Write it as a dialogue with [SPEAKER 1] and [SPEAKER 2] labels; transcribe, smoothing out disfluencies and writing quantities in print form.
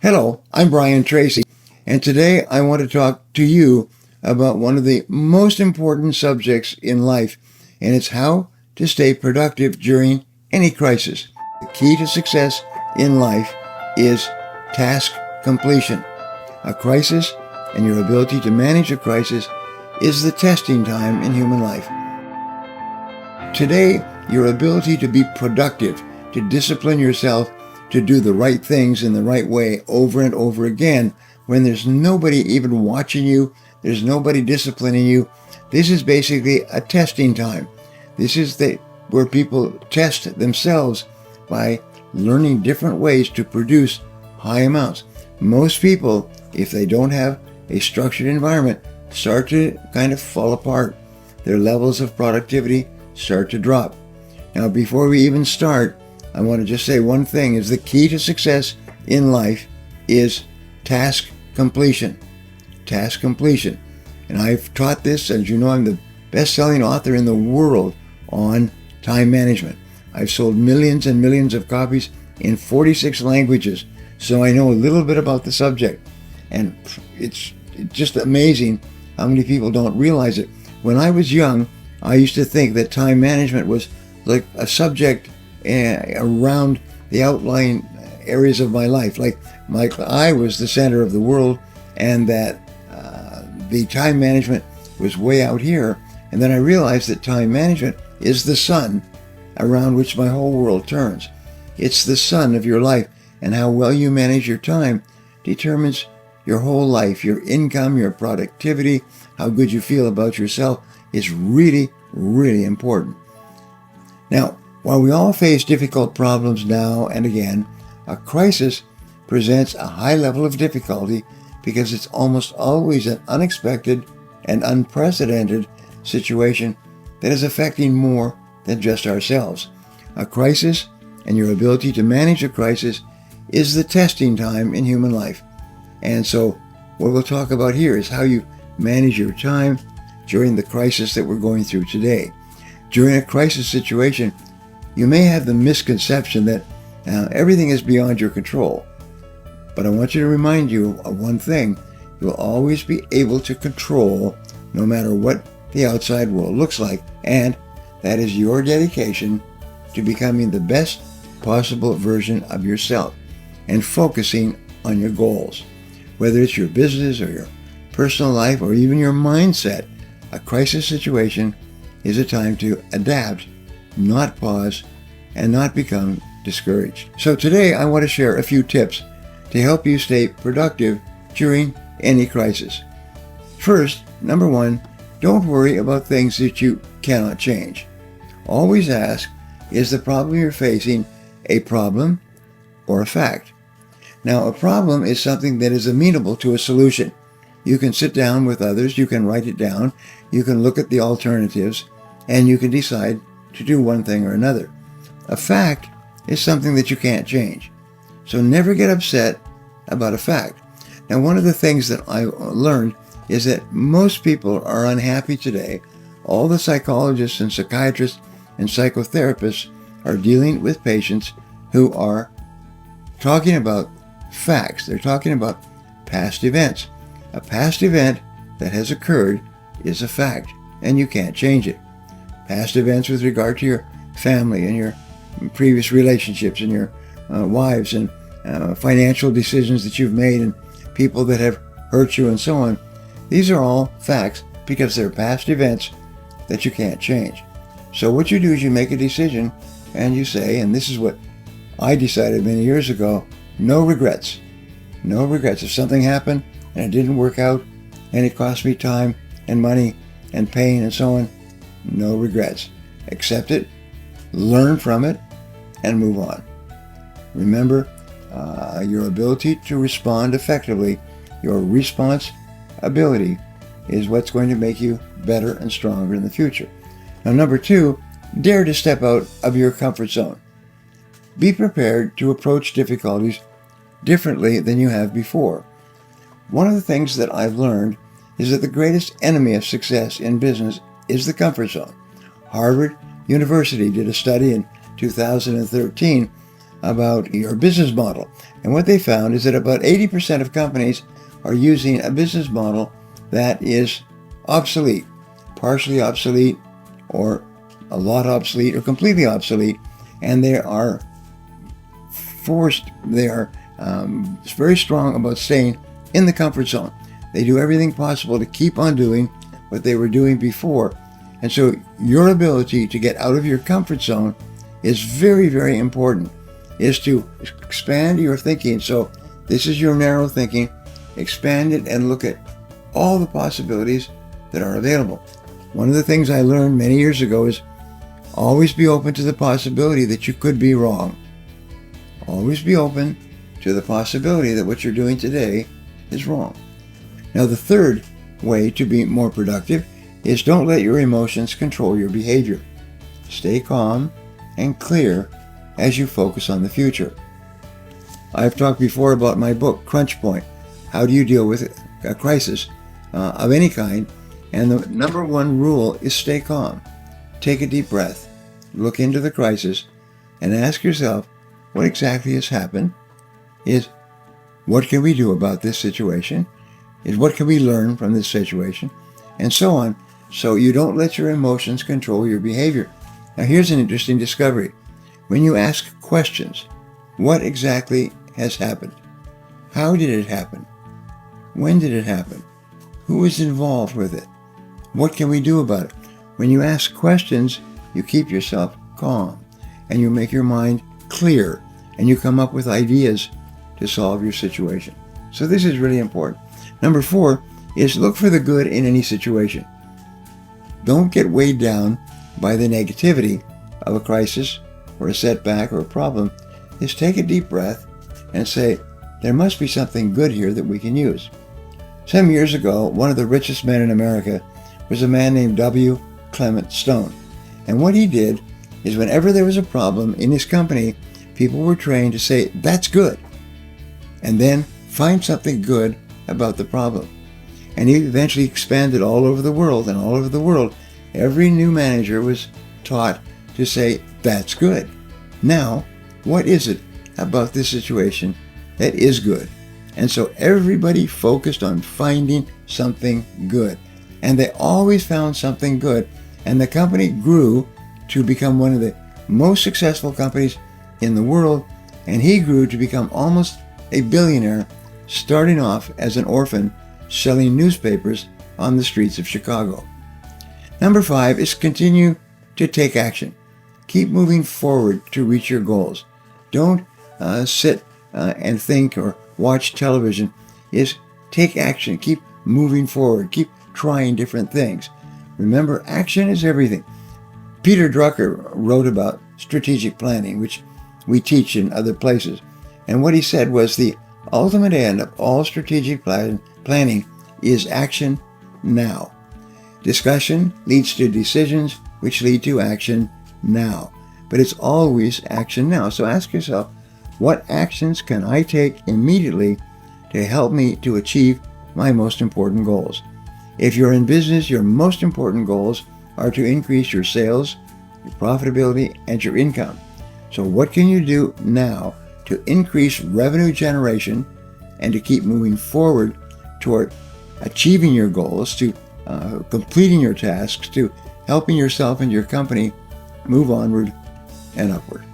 [SPEAKER 1] Hello, I'm Brian Tracy, and today I want to talk to you about one of the most important subjects in life, and it's how to stay productive during any crisis. The key to success in life is task completion. A crisis and your ability to manage a crisis is the testing time in human life. Today, your ability to be productive, to discipline yourself, to do the right things in the right way over and over again when there's nobody even watching you, there's nobody disciplining you. This is basically a testing time. This is where people test themselves by learning different ways to produce high amounts. Most people, if they don't have a structured environment, start to kind of fall apart. Their levels of productivity start to drop. Now, before we even start, I want to just say one thing is the key to success in life is task completion. Task completion. And I've taught this, as you know, I'm the best-selling author in the world on time management. I've sold millions and millions of copies in 46 languages, so I know a little bit about the subject. And it's just amazing how many people don't realize it. When I was young, I used to think that time management was like a subject around the outlying areas of my life, like I was the center of the world, and that the time management was way out here. And then I realized that time management is the sun around which my whole world turns. It's the sun of your life, and how well you manage your time determines your whole life. Your income, your productivity, how good you feel about yourself is really, really important. Now, while we all face difficult problems now and again, a crisis presents a high level of difficulty because it's almost always an unexpected and unprecedented situation that is affecting more than just ourselves. A crisis and your ability to manage a crisis is the testing time in human life. And so what we'll talk about here is how you manage your time during the crisis that we're going through today. During a crisis situation, you may have the misconception that everything is beyond your control. But I want you to remind you of one thing. You'll always be able to control no matter what the outside world looks like, and that is your dedication to becoming the best possible version of yourself and focusing on your goals. Whether it's your business or your personal life or even your mindset, a crisis situation is a time to adapt, not pause, and not become discouraged. So today I want to share a few tips to help you stay productive during any crisis. First, number one, don't worry about things that you cannot change. Always ask, is the problem you're facing a problem or a fact? Now, a problem is something that is amenable to a solution. You can sit down with others, you can write it down, you can look at the alternatives, and you can decide to do one thing or another. A fact is something that you can't change. So never get upset about a fact. Now, one of the things that I learned is that most people are unhappy today. All the psychologists and psychiatrists and psychotherapists are dealing with patients who are talking about facts. They're talking about past events. A past event that has occurred is a fact, and you can't change it. Past events with regard to your family and your previous relationships and your wives and financial decisions that you've made and people that have hurt you and so on. These are all facts because they're past events that you can't change. So what you do is you make a decision and you say, and this is what I decided many years ago, no regrets. No regrets. If something happened and it didn't work out and it cost me time and money and pain and so on, no regrets. Accept it, learn from it, and move on. Remember, your ability to respond effectively, your response ability is what's going to make you better and stronger in the future. Now, number two, dare to step out of your comfort zone. Be prepared to approach difficulties differently than you have before. One of the things that I've learned is that the greatest enemy of success in business is the comfort zone. Harvard University did a study in 2013 about your business model. And what they found is that about 80% of companies are using a business model that is obsolete, partially obsolete, or a lot obsolete, or completely obsolete, and they are very strong about staying in the comfort zone. They do everything possible to keep on doing what they were doing before. And so your ability to get out of your comfort zone is very, very important, is to expand your thinking. So this is your narrow thinking. Expand it and look at all the possibilities that are available. One of the things I learned many years ago is always be open to the possibility that you could be wrong. Always be open to the possibility that what you're doing today is wrong. Now, the third way to be more productive is don't let your emotions control your behavior. Stay calm and clear as you focus on the future. I've talked before about my book, Crunch Point. How do you deal with a crisis of any kind? And the number one rule is stay calm. Take a deep breath. Look into the crisis and ask yourself, what exactly has happened? Is what can we do about this situation? Is what can we learn from this situation? And so on. So you don't let your emotions control your behavior. Now here's an interesting discovery. When you ask questions, what exactly has happened? How did it happen? When did it happen? Who is involved with it? What can we do about it? When you ask questions, you keep yourself calm and you make your mind clear and you come up with ideas to solve your situation. So this is really important. Number 4 is look for the good in any situation. Don't get weighed down by the negativity of a crisis or a setback or a problem. Just take a deep breath and say, there must be something good here that we can use. Some years ago, one of the richest men in America was a man named W. Clement Stone. And what he did is whenever there was a problem in his company, people were trained to say, that's good, and then find something good about the problem. And he eventually expanded all over the world, and all over the world, every new manager was taught to say, that's good. Now, what is it about this situation that is good? And so everybody focused on finding something good. And they always found something good. And the company grew to become one of the most successful companies in the world. And he grew to become almost a billionaire, starting off as an orphan selling newspapers on the streets of Chicago. Number 5 is continue to take action. Keep moving forward to reach your goals. Don't sit and think or watch television. Is take action. Keep moving forward. Keep trying different things. Remember, action is everything. Peter Drucker wrote about strategic planning, which we teach in other places. And what he said was the ultimate end of all strategic planning is action now. Discussion leads to decisions, which lead to action now. But it's always action now. So ask yourself, what actions can I take immediately to help me to achieve my most important goals? If you're in business, your most important goals are to increase your sales, your profitability, and your income. So what can you do now to increase revenue generation and to keep moving forward toward achieving your goals, to completing your tasks, to helping yourself and your company move onward and upward?